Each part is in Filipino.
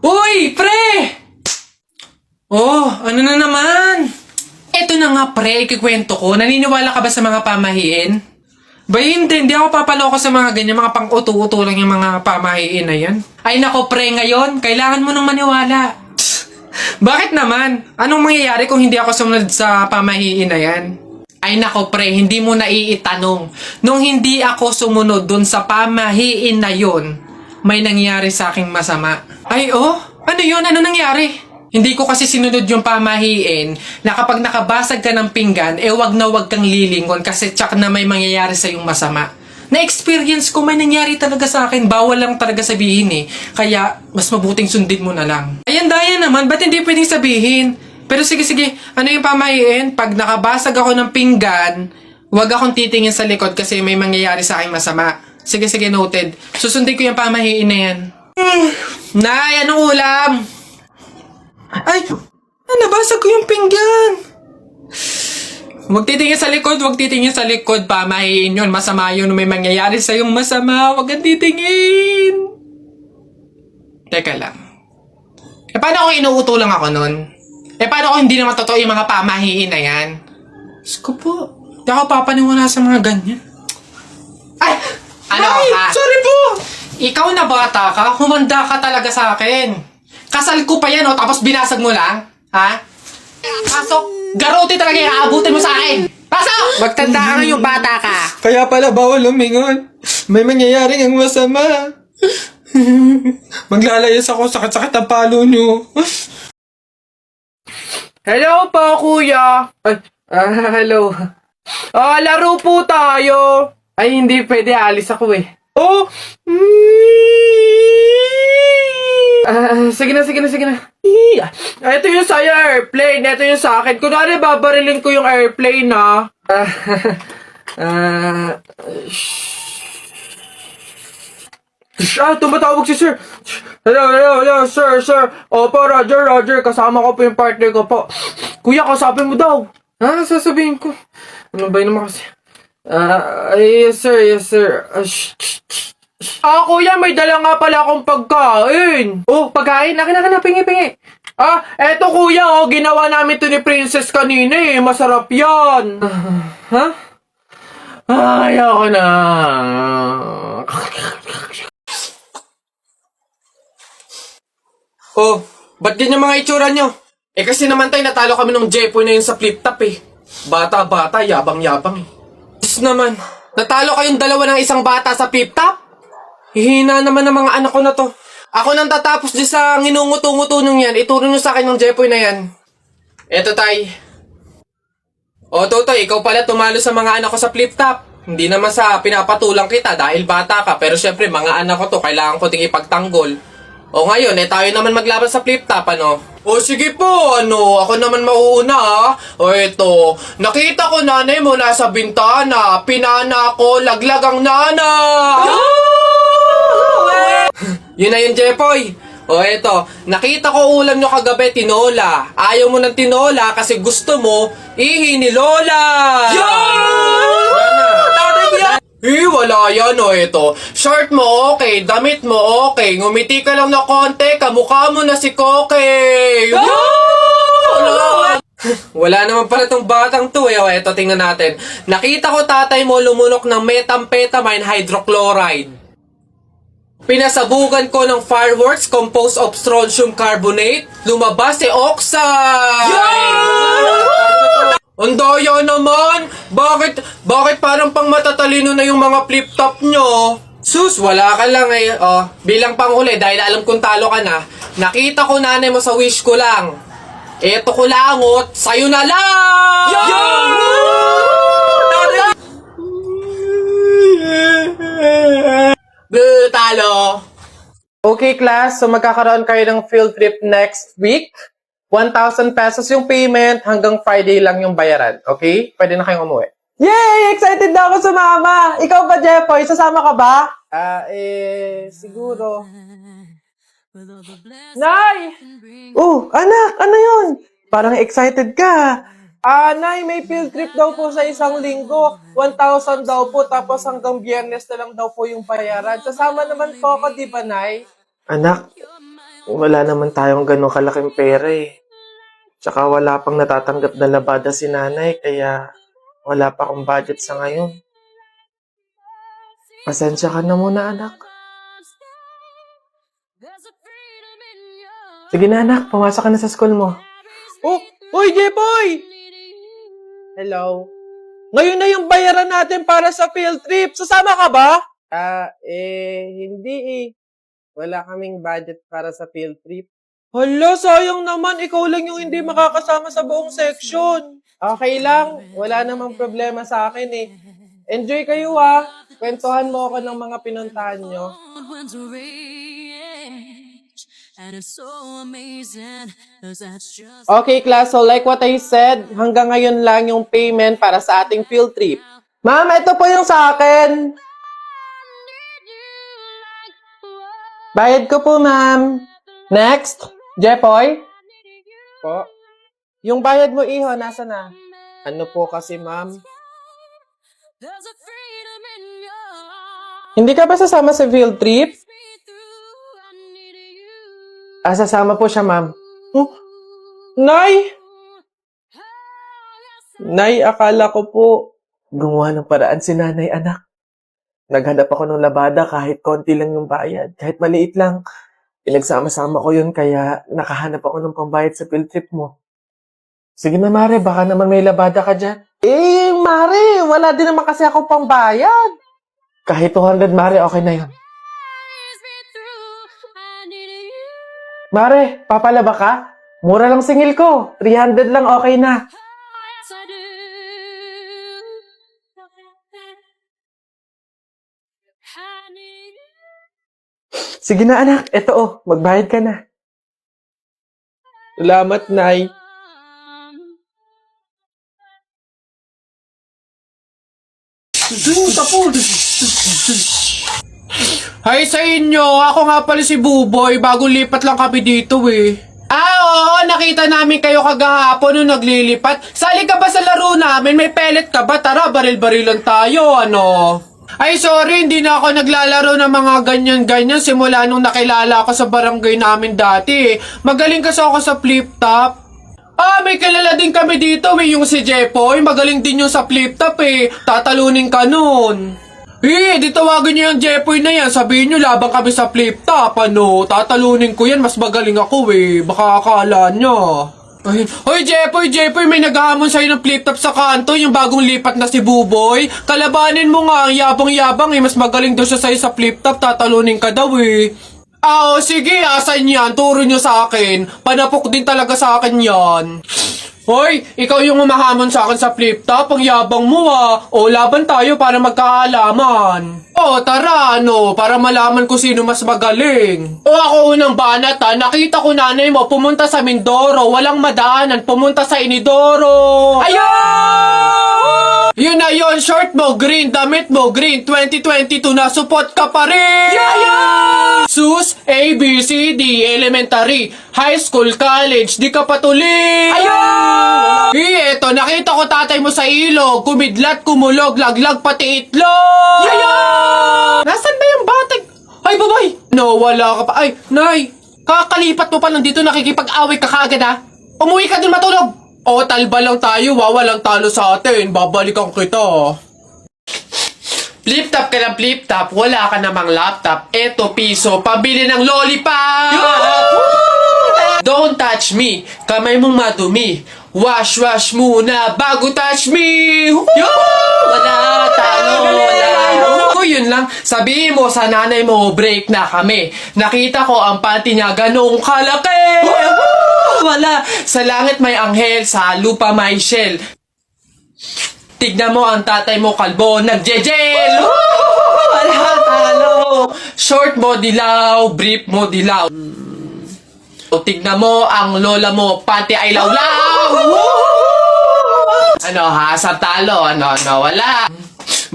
Uy, pre! Oh, ano na naman? Eto na nga, pre, ikikwento ko. Naniniwala ka ba sa mga pamahiin? Ba hindi ako papaloko sa mga ganyan, mga pang-uto-uto lang yung mga pamahiin na yan. Ay nako, pre, ngayon, kailangan mo nang maniwala. Bakit naman? Anong mangyayari kung hindi ako sumunod sa pamahiin na yan? Ay nako, pre, hindi mo naiitanong. Nung hindi ako sumunod dun sa pamahiin na yun, may nangyari sa aking masama. Ay, oh? Ano yun? Ano nangyari? Hindi ko kasi sinunod yung pamahiin na kapag nakabasag ka ng pinggan, wag na wag kang lilingon kasi tsak na may mangyayari sa yung masama. Na-experience ko, may nangyari talaga sa akin. Bawal lang talaga sabihin eh. Kaya, mas mabuting sundin mo na lang. Ayan, daya naman. Ba't hindi pwedeng sabihin? Pero sige. Ano yung pamahiin? Pag nakabasag ako ng pinggan, wag akong titingin sa likod kasi may mangyayari sa akin masama. Sige, noted. Susundin ko yung pamahiin na yan. Nay, anong ulam? Ay, nabasag ko yung pinggan. Huwag titingin sa likod, pamahiin yun. Masama yun, may mangyayari sa yung masama. Huwag kang titingin. Teka lang. Paano kung inuuto lang ako nun? Paano kung hindi naman totoo yung mga pamahiin na yan? Diyos ko po, hindi ako papaniwala sa mga ganyan. Ay! Ano ka? Sorry po! Ikaw na bata ka, humanda ka talaga sa akin. Kasal ko pa yan, tapos binasag mo lang? Ha? Pasok! Garote talaga yung aabutin mo sa akin! Pasok! Magtanda ka ngayong bata ka. Kaya pala bawal lumingon. May mangyayari ang masama. Maglalayas ako, sakit-sakit ang palo nyo. Hello po, kuya. Hello. Laro po tayo. Ay, hindi pwede. Alis ako eh. Oh! Sige na. Ito yung sa'yo, airplane. Ito yung sa akin. Kunwari, babarilin ko yung airplane, ha? Tumatawag si sir. Hello, sir. Opo, Roger. Kasama ko po yung partner ko po. Kuya, kasapin mo daw. Sasabihin ko. Ano ba yun naman kasi? Yes, sir. Kuya, may dala nga pala akong pagkain. Oh, pagkain? Akin, pingi. Eto kuya, ginawa namin to ni Princess kanina eh. Masarap yan. Ha? Ayoko na. Oh, ba't ganyan mga itsura nyo? Kasi naman tayo natalo kami ng Jepoy na yun sa flip top eh. Bata, yabang eh. Diyos naman, natalo kayong dalawa ng isang bata sa flip top? Hihina naman ng mga anak ko na to. Ako nang tatapos di sa nginunguto-nguto nyo yan, ituro nyo sa akin ng Jepoy na yan. Eto tay. O Totoy, ikaw pala tumalo sa mga anak ko sa flip top. Hindi naman sa pinapatulang kita dahil bata ka, pero syempre mga anak ko to, kailangan ko ding ipagtanggol. O ngayon, tayo naman maglaban sa flip top, ano? O sige po, ako naman mauuna ha. O eto, nakita ko nanay mo nasa bintana, pinana ko, laglag ang nana. Yun na yun, Jepoy. O eto, nakita ko ulam nyo kagabi, tinola. Ayaw mo ng tinola kasi gusto mo, ihi ni Lola. Wala yan eto. Short mo okay, damit mo okay, ngumiti ka lang na konti, kamukha mo na si Koke. Wala naman pala tong batang to eh. O eto, tingnan natin. Nakita ko tatay mo lumunok ng methamphetamine hydrochloride. Pinasabugan ko ng fireworks composed of strontium carbonate. Lumabas si oxide! Ang daya naman! Bakit parang pang matatalino na yung mga flip-top nyo? Sus, wala ka lang eh. Bilang panghuli, dahil alam kong talo ka na, nakita ko nanay mo sa wish ko lang. Eto ko langot, sa'yo na lang! Talo! Okay, class. So, magkakaroon kayo ng field trip next week. 1,000 pesos yung payment. Hanggang Friday lang yung bayaran. Okay? Pwede na kayong umuwi. Yay! Excited na ako sumama! Ikaw ba, Jepoy? Sasama ka ba? Siguro. Nay! Oh, anak! Ano yun? Parang excited ka. Nay, may field trip daw po sa isang linggo. 1,000 daw po, tapos hanggang Biyernes na lang daw po yung bayaran. Sasama naman po ako, di ba, Nay? Anak, Wala naman tayong ganong kalaking pera eh. Tsaka wala pang natatanggap na labada si nanay, kaya wala pa akong budget sa ngayon. Pasensya ka na muna, anak. Sige na, anak. Pumasok ka na sa school mo. Oh! Uy, J-Boy! Hello? Ngayon na yung bayaran natin para sa field trip. Sasama ka ba? Hindi eh. Wala kaming budget para sa field trip. Hala, sayang naman. Ikaw lang yung hindi makakasama sa buong section. Okay lang. Wala namang problema sa akin eh. Enjoy kayo ah. Kwentuhan mo ako ng mga pinuntahan nyo. Okay, class. So like what I said, hanggang ngayon lang yung payment para sa ating field trip. Ma'am, ito po yung sa akin. Bayad ko po, ma'am. Next. Jepoy? Po. Yung bayad mo, iho, nasa na? Ano po kasi, ma'am? Hindi ka ba sasama sa field trip? Sasama po siya, ma'am. Oh, Nay! Nay, akala ko po gumawa ng paraan si nanay, anak. Naghanap ako ng labada kahit konti lang yung bayad. Kahit maliit lang. Pinagsama-sama ko yun kaya nakahanap ako ng pambayad sa field trip mo. Sige na, Mare. Baka naman may labada ka dyan. Mare. Wala din naman kasi akong pambayad. Kahit 200, Mare. Okay na yun. Mare, papalaba ka? Mura lang singil ko. 300 lang, okay na. Sige na, anak. Eto, magbayad ka na. Salamat, Nay. Hi sa inyo! Ako nga pala si Buboy. Bagong lipat lang kami dito eh. Oo, nakita namin kayo kagahapon nung naglilipat. Sali ka ba sa laro namin? May pellet ka ba? Tara, baril-barilan tayo, ano? Ay, sorry, hindi na ako naglalaro ng mga ganyan-ganyan simula nung nakilala ako sa barangay namin dati. Magaling kasi ako sa flip-top. May kilala din kami dito eh, yung si Jepoy. Magaling din yung sa flip-top eh. Tatalunin ka nun. Di tawagin niyo yung Jepoy na yan. Sabihin niyo, labang kami sa flip-top, ano. Tatalunin ko yan, mas magaling ako eh. Baka akala niya. Hoy, Jepoy, may naghahamon sa'yo ng flip-top sa kanto, yung bagong lipat na si Buboy. Kalabanin mo nga, ang yabang-yabang eh. Mas magaling daw siya sa'yo sa flip-top, tatalunin ka daw eh. Sige, asan yan? Turo niyo sa akin. Panapok din talaga sa akin yan. Hoy, ikaw yung umahamon sa akin sa flip-top, ang yabang mo ah. Laban tayo para magkaalaman. Tara, para malaman ko sino mas magaling. Ako unang banat ha, nakita ko nanay mo pumunta sa Mindoro, walang madaanan, pumunta sa Inidoro. Ayun! Yun na yun, short mo green, damit mo green, 2022 na support ka pa rin! Yeah! Sus, A, B, C, D, elementary, high school, college, di ka patuloy! Ayun! Eto, nakita ko tatay mo sa ilog, kumidlat, kumulog, laglag, pati itlog! Yeah! Nasaan ba yung batang? Ay, babay! No, wala ka pa. Ay, nay, kakalipat mo pa lang dito, nakikipag-away ka kaagad ha? Umuwi ka din matulog! Talba lang tayo, walang talo sa atin. Babalikan kita. Flip-top ka ng flip-top, wala ka namang laptop. Eto, piso, pabili ng lollipop! Don't touch me, kamay mong madumi. Wash muna bago touch me! Wala, talo, wala. Yun lang, sabihin mo sa nanay mo, break na kami. Nakita ko ang panty niya ganong kalaki! Wala, sa langit may anghel, sa lupa may shell. Tignan mo ang tatay mo kalbo, nagjejel! Wala, talo! Short mo dilaw, brief mo dilaw. Tignan mo ang lola mo, panty ay lawlaw! Sa talo, wala.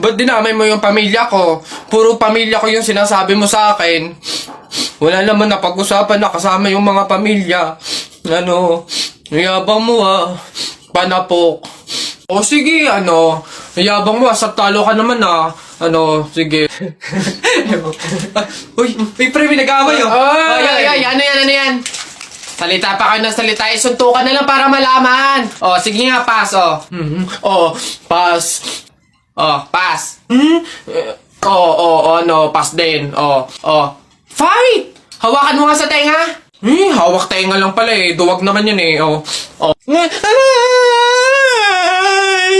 Ba't dinamay mo yung pamilya ko? Puro pamilya ko yung sinasabi mo sa akin. Wala naman na pag-usapan na kasama yung mga pamilya. Yabang mo panapok. Sige, yabang mo sa talo ka naman sige. Uy, pre, may nag-away Ano yan? Salita pa kayo ng salita. Suntukan na lang para malaman. Oh, sige nga, pass, oh. Oh, pass. Oh, pass. No, pass din. Fight! Hawakan mo nga sa tenga. Hawak tenga lang pala eh. Duwag naman yun eh.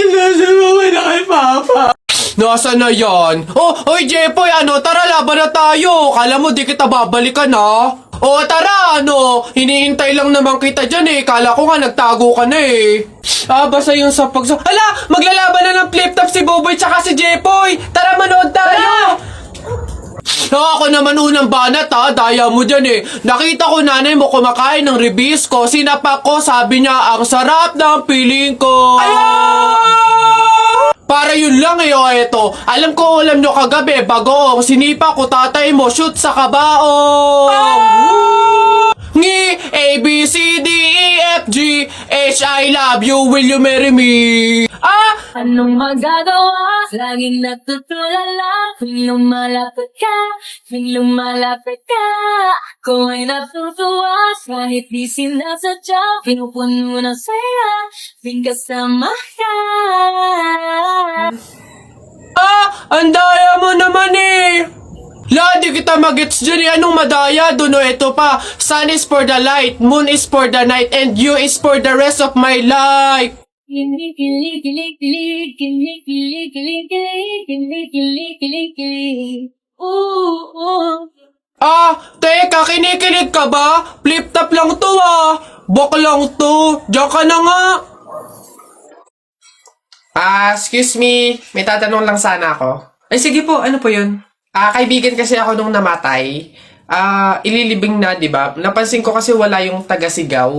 Nasubukan na kay Papa. Nasaan na yan? Oy, Jepoy, tara, laban na tayo. Kala mo, di kita babalikan, ha? Tara, hinihintay lang naman kita dyan, eh. Kala ko nga, nagtago ka na, eh. Basta yung sa Hala, maglalaban na ng flip-top si Buboy tsaka si Jepoy. Tara, manood tayo. Ako naman unang banat, ha? Daya mo dyan, eh. Nakita ko nanay mo kumakain ng ribisco. Sinapak ko, sabi niya, ang sarap ng piling ko. Para yun lang eto. Alam nyo kagabi, bagoong sinipa ko tatay mo, shoot sa kabaong. Ngi, A, B, C, D, E, F, G, H, I love you, will you marry me? Anong magagawa? Laging natutulala. Tuwing lumalapit ka, ako ay natutuwa. Kahit di sinasadya, pinupuno ng saya, tuwing kasama ka. Ang daya mo naman eh! Di kita magets dyan eh. Anong madaya? Ito pa. Sun is for the light, moon is for the night, and you is for the rest of my life. Kilig, kilig, kilig, kilig, kilig, kilig, kilig, kilig, kilig, kilig, kilig, kilig. Teka, kinikilig ka ba? Flip-top lang to, Bok lang to. Diyan ka na nga. Excuse me. May tatanong lang sana ako. Ay, sige po. Ano po yun? Kaibigan kasi ako nung namatay. Ililibing na, di ba? Napansin ko kasi wala yung taga-sigaw.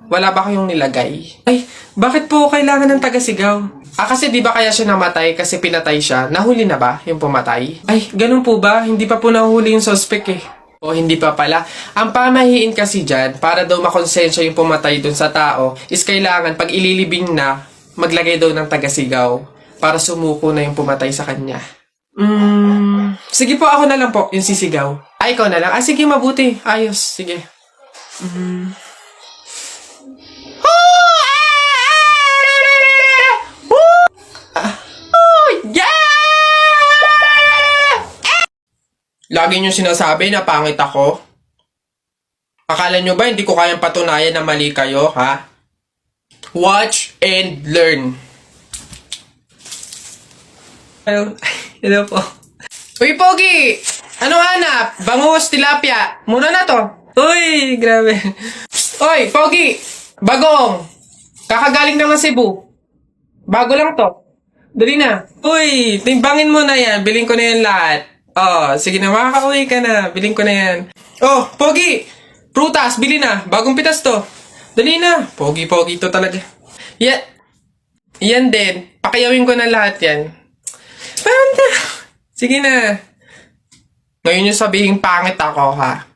Wala ba kayong nilagay? Ay, bakit po kailangan ng taga-sigaw? Kasi di ba kaya siya namatay kasi pinatay siya? Nahuli na ba yung pumatay? Ay, ganun po ba? Hindi pa po nahuli yung suspect eh. Hindi pa pala. Ang pamahiin kasi dyan, para daw makonsensya yung pumatay dun sa tao, is kailangan pag ililibing na, maglagay daw ng taga-sigaw para sumuko na yung pumatay sa kanya. Sige po, ako na lang po, yung sisigaw. Ikaw na lang. Sige, mabuti. Ayos, sige. Lagi nyo sinasabi na pangit ako. Akala nyo ba hindi ko kayang patunayan na mali kayo, ha? Watch and learn. Hello po. Uy, Pogi! Anong hanap? Bangus, tilapia. Muna na to. Uy, grabe. Uy, Pogi! Bagong! Kakagaling lang ng Cebu. Bago lang to. Dali na. Uy, timbangin mo na yan. Biling ko na yan lahat. Sige na, makakauwi ka na. Biling ko na yan. Pogi! Prutas, bili na. Bagong pitas to. Dali na. Pogi to talaga. Yan din. Pakiyawin ko na lahat yan. Sige na. Ngayon yung sabihin pangit ako, ha?